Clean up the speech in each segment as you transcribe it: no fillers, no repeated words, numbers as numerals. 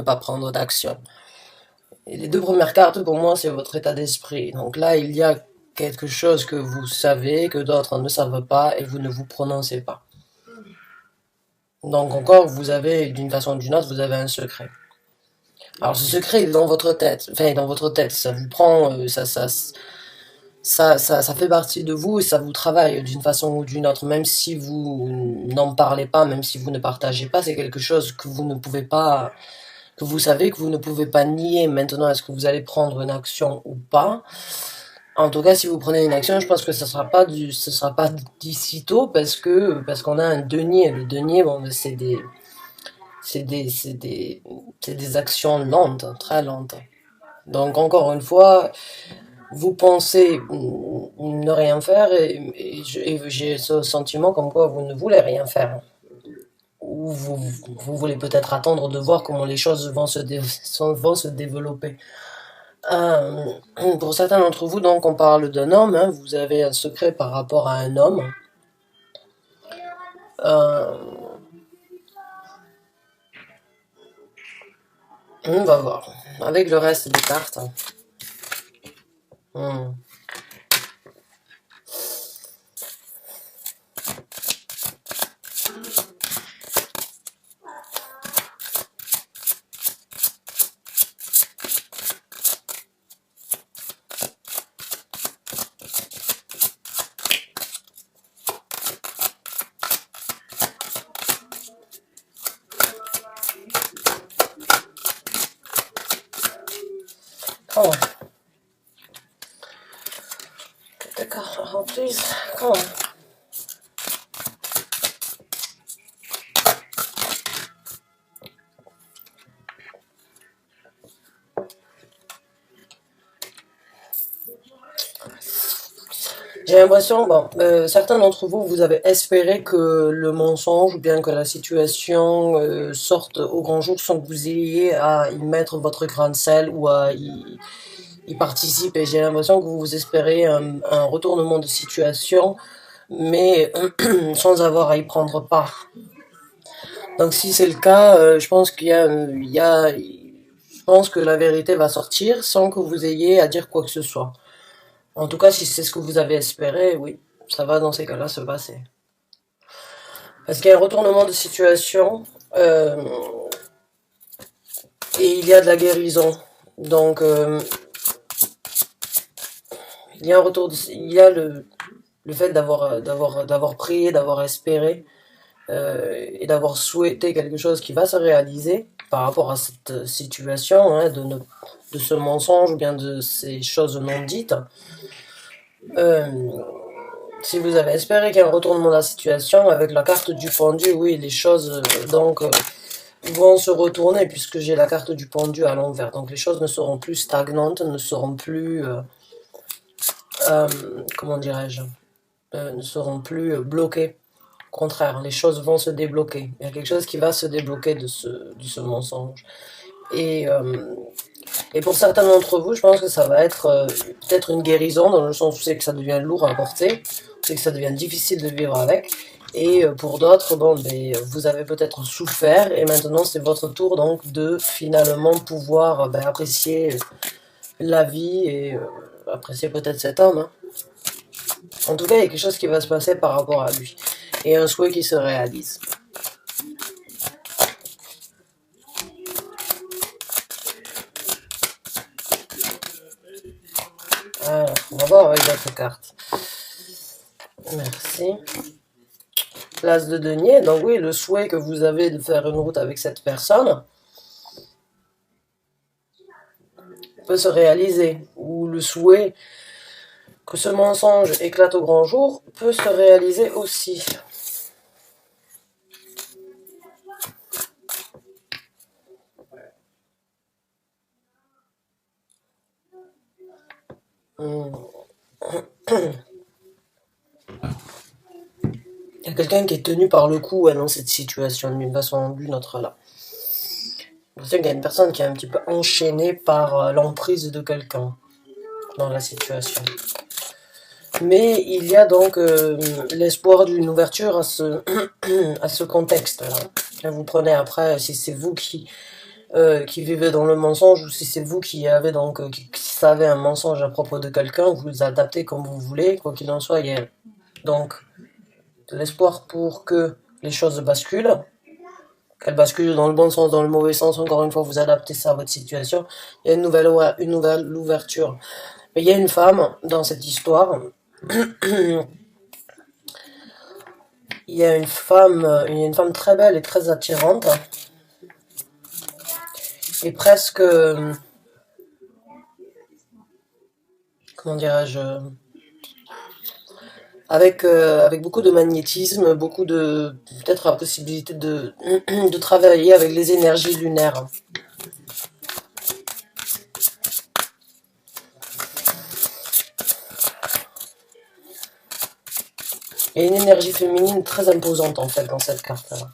ne pas prendre d'action. Et les deux premières cartes, pour moi, c'est votre état d'esprit. Donc là, il y a quelque chose que vous savez, que d'autres ne savent pas, et vous ne vous prononcez pas. Donc encore, vous avez, d'une façon ou d'une autre, vous avez un secret. Alors ce secret, il est dans votre tête. Enfin, dans votre tête, ça vous prend, ça fait partie de vous et ça vous travaille d'une façon ou d'une autre. Même si vous n'en parlez pas, même si vous ne partagez pas, c'est quelque chose que vous ne pouvez pas, que vous savez que vous ne pouvez pas nier. Maintenant, est-ce que vous allez prendre une action ou pas? En tout cas, si vous prenez une action, je pense que ce sera pas d'ici tôt parce qu'on a un denier. Le denier, bon, c'est des actions lentes, très lentes. Donc encore une fois, vous pensez ne rien faire et j'ai ce sentiment comme quoi vous ne voulez rien faire. Ou vous voulez peut-être attendre de voir comment les choses vont se développer. Euh, pour certains d'entre vous, donc, on parle d'un homme, hein, vous avez un secret par rapport à un homme. Euh, on va voir. Avec le reste des cartes. Hmm. Oh, d'accord, en plus, oh. J'ai l'impression, bon, certains d'entre vous, vous avez espéré que le mensonge ou bien que la situation sorte au grand jour sans que vous ayez à y mettre votre grain de sel ou à y participer. J'ai l'impression que vous espérez un retournement de situation, mais sans avoir à y prendre part. Donc si c'est le cas, je pense je pense que la vérité va sortir sans que vous ayez à dire quoi que ce soit. En tout cas, si c'est ce que vous avez espéré, oui, ça va dans ces cas-là se passer. Parce qu'il y a un retournement de situation euh, et il y a de la guérison. Donc, il y a un il y a le fait d'avoir prié, d'avoir espéré et d'avoir souhaité quelque chose qui va se réaliser par rapport à cette situation, hein, de ce mensonge ou bien de ces choses non dites. Euh, Si vous avez espéré qu'il y ait un retournement de la situation, avec la carte du pendu, oui, les choses vont se retourner puisque j'ai la carte du pendu à l'envers. Donc les choses ne seront plus stagnantes, ne seront plus, euh, comment dirais-je, ne seront plus bloquées. Au contraire, les choses vont se débloquer. Il y a quelque chose qui va se débloquer de ce mensonge. Et, euh, et pour certains d'entre vous, je pense que ça va être peut-être une guérison, dans le sens où c'est que ça devient lourd à porter, c'est que ça devient difficile de vivre avec. Et pour d'autres, bon, ben, vous avez peut-être souffert et maintenant c'est votre tour donc de finalement pouvoir ben, apprécier la vie et apprécier peut-être cet homme. Hein. En tout cas, il y a quelque chose qui va se passer par rapport à lui et un souhait qui se réalise. Alors, on va voir avec d'autres cartes. Merci. Place de denier, donc oui, le souhait que vous avez de faire une route avec cette personne peut se réaliser, ou le souhait que ce mensonge éclate au grand jour peut se réaliser aussi. Il y a quelqu'un qui est tenu par le cou dans cette situation, d'une façon ou d'une autre là. Je sais qu'il y a une personne qui est un petit peu enchaînée par l'emprise de quelqu'un dans la situation. Mais il y a donc l'espoir d'une ouverture à ce, à ce contexte. Là. Vous prenez après, si c'est vous qui qui vivait dans le mensonge, ou si c'est vous qui avez donc qui savez un mensonge à propos de quelqu'un, vous le adaptez comme vous voulez, quoi qu'il en soit, il y a donc de l'espoir pour que les choses basculent, qu'elles basculent dans le bon sens, dans le mauvais sens, encore une fois, vous adaptez ça à votre situation, il y a une nouvelle ouverture. Mais il y a une femme dans cette histoire, il y a une femme très belle et très attirante, et presque, comment dirais-je, avec beaucoup de magnétisme, beaucoup de, peut-être la possibilité de travailler avec les énergies lunaires. Il y a une énergie féminine très imposante en fait dans cette carte-là.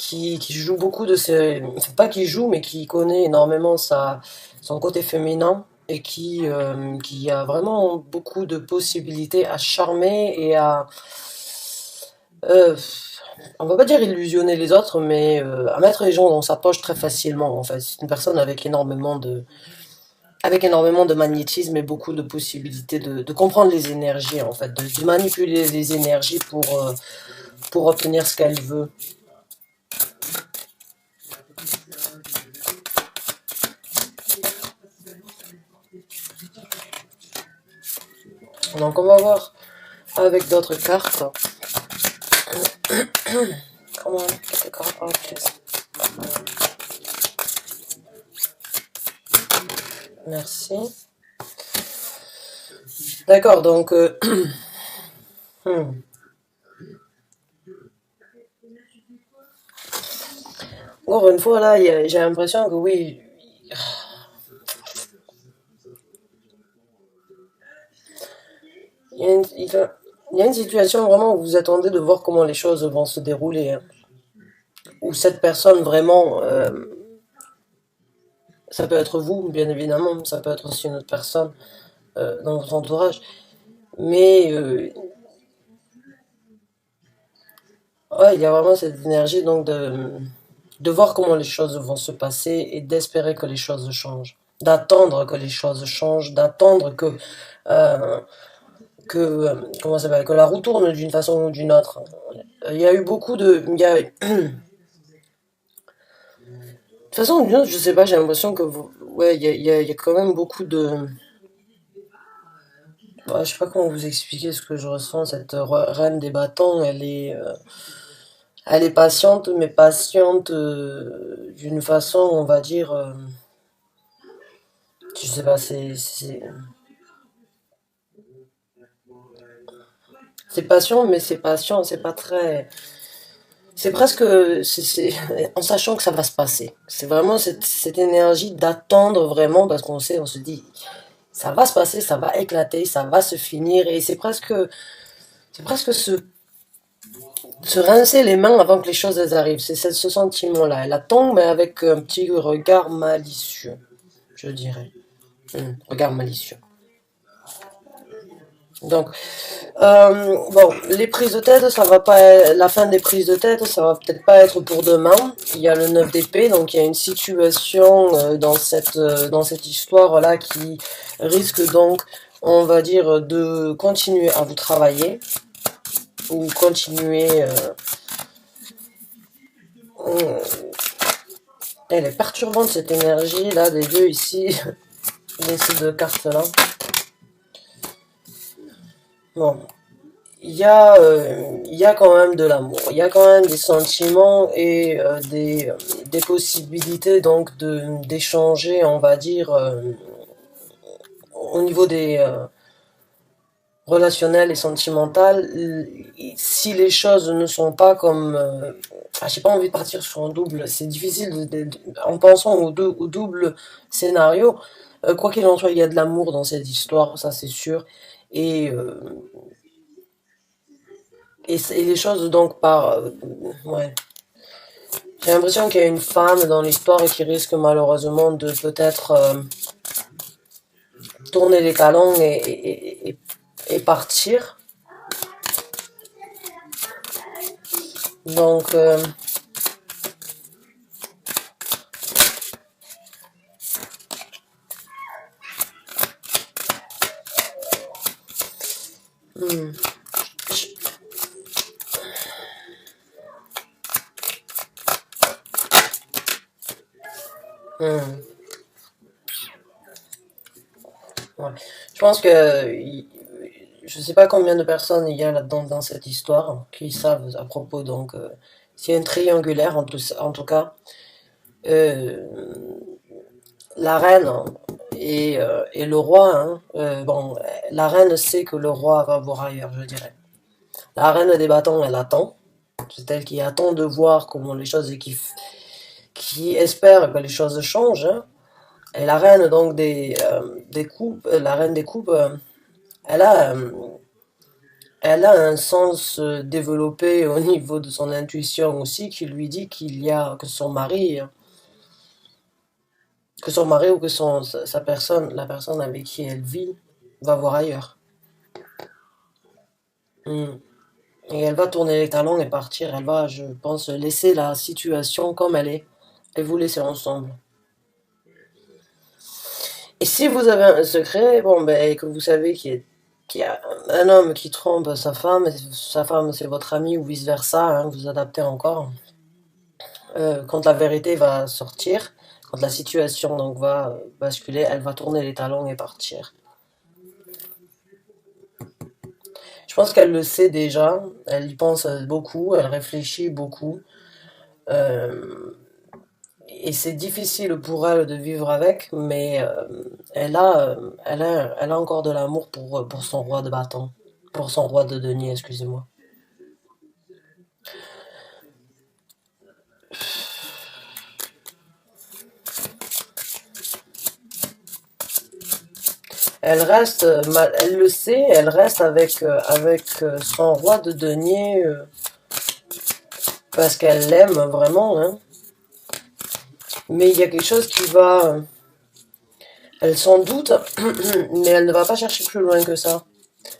Qui joue beaucoup de ses... Pas qui joue, mais qui connaît énormément son côté féminin et qui a vraiment beaucoup de possibilités à charmer et à... euh, on va pas dire illusionner les autres, mais à mettre les gens dans sa poche très facilement en fait. C'est une personne avec énormément de magnétisme et beaucoup de possibilités de comprendre les énergies en fait, de manipuler les énergies pour obtenir ce qu'elle veut. Donc on va voir avec d'autres cartes. Comment quelques cartes par Merci. D'accord, donc encore une fois là, j'ai l'impression que oui, il y a une situation vraiment où vous attendez de voir comment les choses vont se dérouler, hein. Où cette personne vraiment, ça peut être vous, bien évidemment, ça peut être aussi une autre personne dans votre entourage, mais ouais, il y a vraiment cette énergie donc de voir comment les choses vont se passer et d'espérer que les choses changent, d'attendre que les choses changent, d'attendre euh, comment ça s'appelle, que la roue tourne d'une façon ou d'une autre. Il y a eu beaucoup de, de toute façon ou d'une autre, je sais pas, j'ai l'impression que ouais, il y a quand même beaucoup de, ouais, je sais pas comment vous expliquer ce que je ressens. Cette reine des bâtons, elle est patiente, mais patiente d'une façon, on va dire, je sais pas, c'est patient, mais c'est patient, c'est pas très, c'est presque, en sachant que ça va se passer. C'est vraiment cette énergie d'attendre vraiment, parce qu'on sait, on se dit, ça va se passer, ça va éclater, ça va se finir, et c'est presque se rincer les mains avant que les choses elles arrivent. C'est ce sentiment-là. Elle attend, mais avec un petit regard malicieux, je dirais. Regard malicieux. Donc, bon, les prises de tête, ça va pas, la fin des prises de tête, ça va peut-être pas être pour demain. Il y a le 9 d'épée, donc il y a une situation dans cette histoire-là qui risque donc, on va dire, de continuer à vous travailler ou continuer. Elle est perturbante cette énergie là des deux ici, de ces deux cartes là. Bon, il y a quand même de l'amour, il y a quand même des sentiments et des possibilités donc d'échanger, on va dire, au niveau des relationnels et sentimentales. Si les choses ne sont pas comme, j'ai pas envie de partir sur un double, c'est difficile en pensant au double scénario. Quoi qu'il en soit, il y a de l'amour dans cette histoire, ça c'est sûr. Et, euh, et les choses donc ouais. J'ai l'impression qu'il y a une femme dans l'histoire qui risque malheureusement de peut-être tourner les talons et partir. Donc, hmm, hmm, ouais. Je pense que je sais pas combien de personnes il y a là-dedans dans cette histoire qui savent à propos. Donc, c'est un triangulaire en tout cas. Euh, la reine et le roi, hein, bon, la reine sait que le roi va voir ailleurs, je dirais. La reine des bâtons, elle attend. C'est elle qui attend de voir comment les choses et qui espère que les choses changent, hein. Et la reine donc des coupes, la reine des coupes, elle a, euh, elle a un sens développé au niveau de son intuition aussi qui lui dit qu'il y a que son mari ou que sa personne, la personne avec qui elle vit, va voir ailleurs. Mm. Et elle va tourner les talons et partir. Elle va, je pense, laisser la situation comme elle est et vous laisser ensemble. Et si vous avez un secret, bon, ben, et que vous savez qu'il y a un homme qui trompe et sa femme c'est votre ami ou vice-versa, hein, vous adaptez encore, quand la vérité va sortir, quand la situation donc va basculer, elle va tourner les talons et partir. Je pense qu'elle le sait déjà, elle y pense beaucoup, elle réfléchit beaucoup, euh, et c'est difficile pour elle de vivre avec, mais elle a encore de l'amour pour son roi de bâton, pour son roi de denier, excusez-moi. Elle reste, elle le sait, elle reste avec son roi de denier parce qu'elle l'aime vraiment, hein. Mais il y a quelque chose qui va, elle s'en doute, mais elle ne va pas chercher plus loin que ça.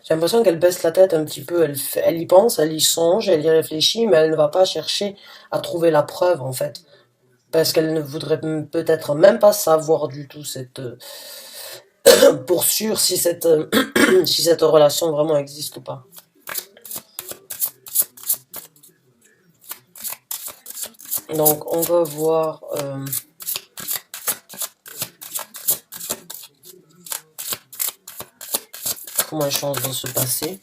J'ai l'impression qu'elle baisse la tête un petit peu, elle y pense, elle y songe, elle y réfléchit, mais elle ne va pas chercher à trouver la preuve en fait. Parce qu'elle ne voudrait peut-être même pas savoir du tout pour sûr si si cette relation vraiment existe ou pas. Donc on va voir comment les choses vont se passer.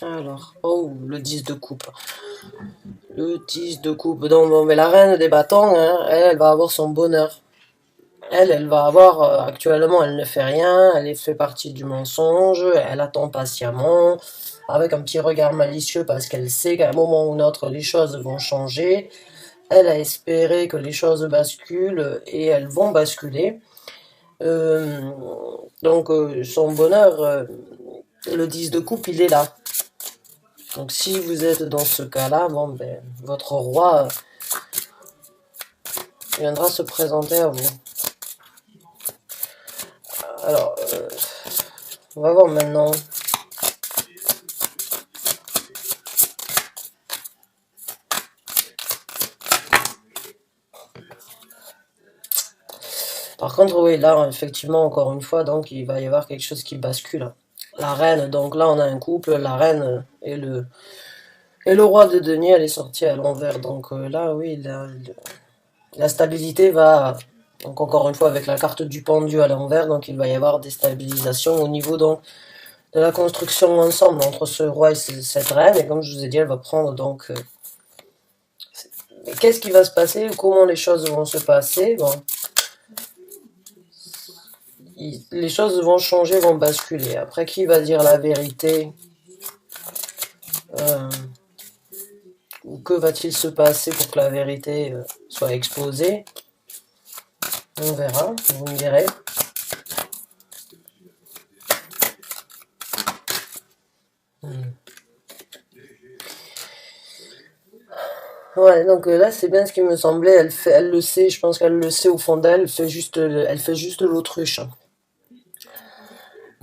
Alors, oh, le 10 de coupe. Le 10 de coupe. Donc, bon, mais la reine des bâtons, hein, elle va avoir son bonheur. Elle va avoir, actuellement, elle ne fait rien, elle fait partie du mensonge, elle attend patiemment, avec un petit regard malicieux parce qu'elle sait qu'à un moment ou un autre, les choses vont changer. Elle a espéré que les choses basculent et elles vont basculer. Euh, donc, son bonheur, le 10 de coupe, il est là. Donc, si vous êtes dans ce cas-là, bon, ben, votre roi viendra se présenter à vous. Alors, on va voir maintenant. Par contre, oui, là, effectivement, encore une fois, donc, il va y avoir quelque chose qui bascule. La reine, donc là, on a un couple, la reine et le roi de denier, elle est sortie à l'envers. Donc là, oui, la stabilité va, donc encore une fois, avec la carte du pendu à l'envers, donc il va y avoir des stabilisations au niveau donc de la construction ensemble entre ce roi et cette reine. Et comme je vous ai dit, elle va prendre donc. Qu'est-ce qui va se passer? Comment les choses vont se passer? Bon, les choses vont changer, vont basculer. Après, qui va dire la vérité? euh, Ou que va-t-il se passer pour que la vérité soit exposée? On verra, vous me direz. Hmm. Ouais, donc là c'est bien ce qui me semblait. Elle le sait. Je pense qu'elle le sait au fond d'elle. Elle fait juste l'autruche.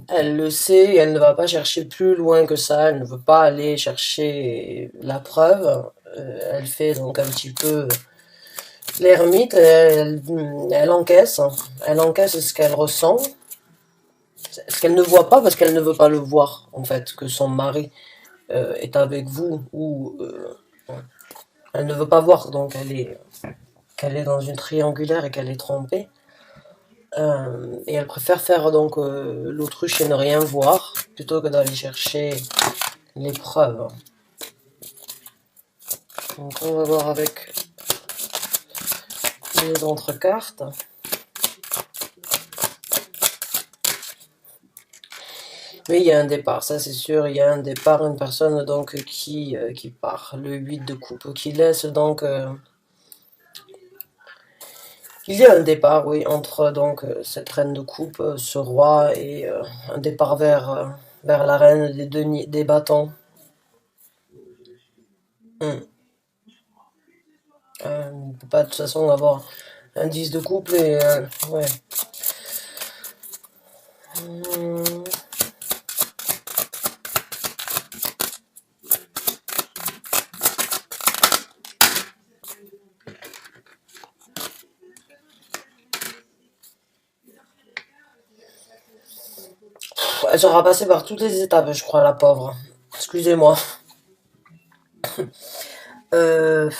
Elle le sait et elle ne va pas chercher plus loin que ça, elle ne veut pas aller chercher la preuve. Elle fait donc un petit peu l'ermite, elle encaisse ce qu'elle ressent, ce qu'elle ne voit pas parce qu'elle ne veut pas le voir, en fait, que son mari est avec vous ou elle ne veut pas voir, donc qu'elle est dans une triangulaire et qu'elle est trompée. Et elle préfère faire donc l'autruche et ne rien voir plutôt que d'aller chercher les preuves. Donc on va voir avec les autres cartes. Mais il y a un départ, ça c'est sûr, il y a un départ, une personne donc qui part. Le 8 de coupe qui laisse donc... il y a un départ, oui, entre donc cette reine de coupe, ce roi, et un départ vers la reine des bâtons. On peut pas de toute façon avoir un 10 de couple et... ouais. Hum, Elle sera passée par toutes les étapes, je crois, la pauvre. Excusez-moi. Euh,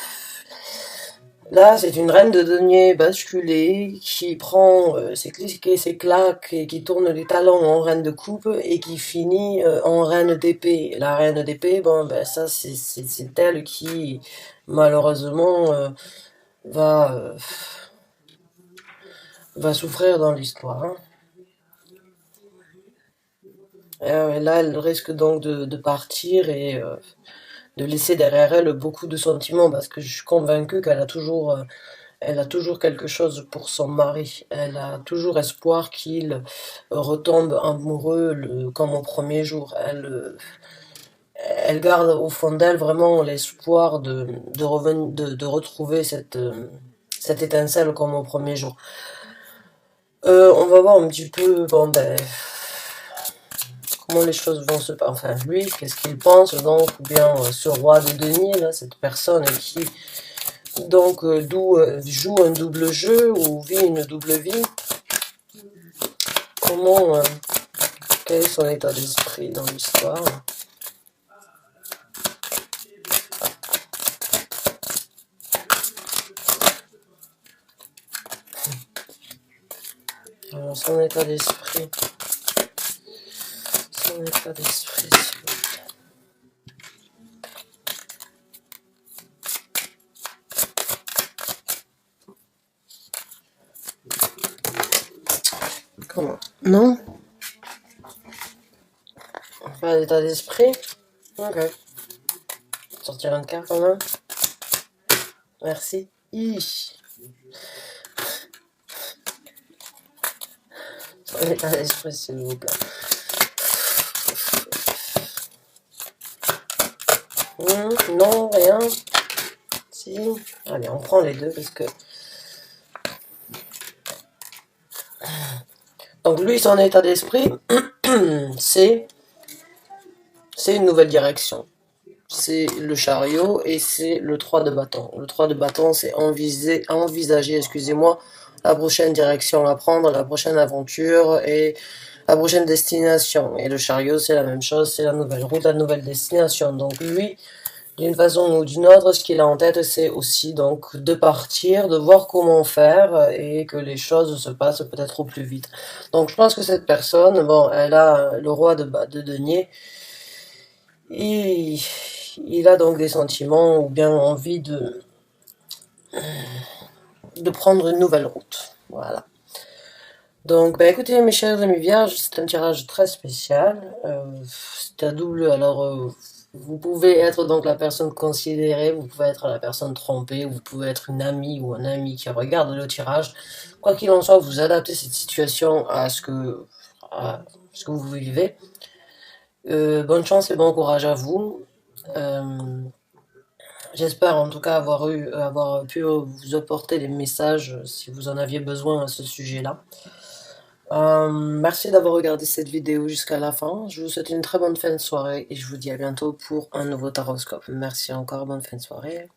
Là, c'est une reine de denier basculée qui prend ses clics et ses claques et qui tourne les talons en reine de coupe et qui finit en reine d'épée. La reine d'épée, bon, ben ça, c'est elle qui, malheureusement, va, euh, va souffrir dans l'histoire, hein. Là, elle risque donc de partir et de laisser derrière elle beaucoup de sentiments parce que je suis convaincue elle a toujours quelque chose pour son mari. Elle a toujours espoir qu'il retombe amoureux comme au premier jour. Elle garde au fond d'elle vraiment l'espoir de retrouver cette étincelle comme au premier jour. On va voir un petit peu, bon ben, comment les choses vont se passer. Enfin, lui, qu'est-ce qu'il pense donc, ou bien ce roi de denier, là, cette personne qui donc joue un double jeu ou vit une double vie. Comment, quel est son état d'esprit dans l'histoire? Alors, son état d'esprit. Son état d'esprit, s'il vous plaît. Comment? Non? Pas d'état d'esprit? Ok. Sortir un carte quand même. Merci. Son état d'esprit, s'il vous plaît. Non, rien. Si. Allez, on prend les deux parce que... Donc lui, son état d'esprit, c'est une nouvelle direction. C'est le chariot et c'est le 3 de bâton. Le 3 de bâton, c'est envisager, excusez-moi, la prochaine direction à prendre, la prochaine aventure et la prochaine destination. Et le chariot, c'est la même chose, c'est la nouvelle route, la nouvelle destination. Donc lui, d'une façon ou d'une autre, ce qu'il a en tête, c'est aussi donc de partir, de voir comment faire et que les choses se passent peut-être au plus vite. Donc je pense que cette personne, bon, elle a le roi de denier, et il a donc des sentiments ou bien envie de prendre une nouvelle route. Voilà. Donc, bah écoutez, mes chers amis vierges, c'est un tirage très spécial. C'est un double, alors vous pouvez être donc la personne considérée, vous pouvez être la personne trompée, vous pouvez être une amie ou un ami qui regarde le tirage. Quoi qu'il en soit, vous adaptez cette situation à ce que vous vivez. Bonne chance et bon courage à vous. J'espère en tout cas avoir pu vous apporter des messages si vous en aviez besoin à ce sujet-là. Merci d'avoir regardé cette vidéo jusqu'à la fin. Je vous souhaite une très bonne fin de soirée et je vous dis à bientôt pour un nouveau taroscope. Merci encore, bonne fin de soirée.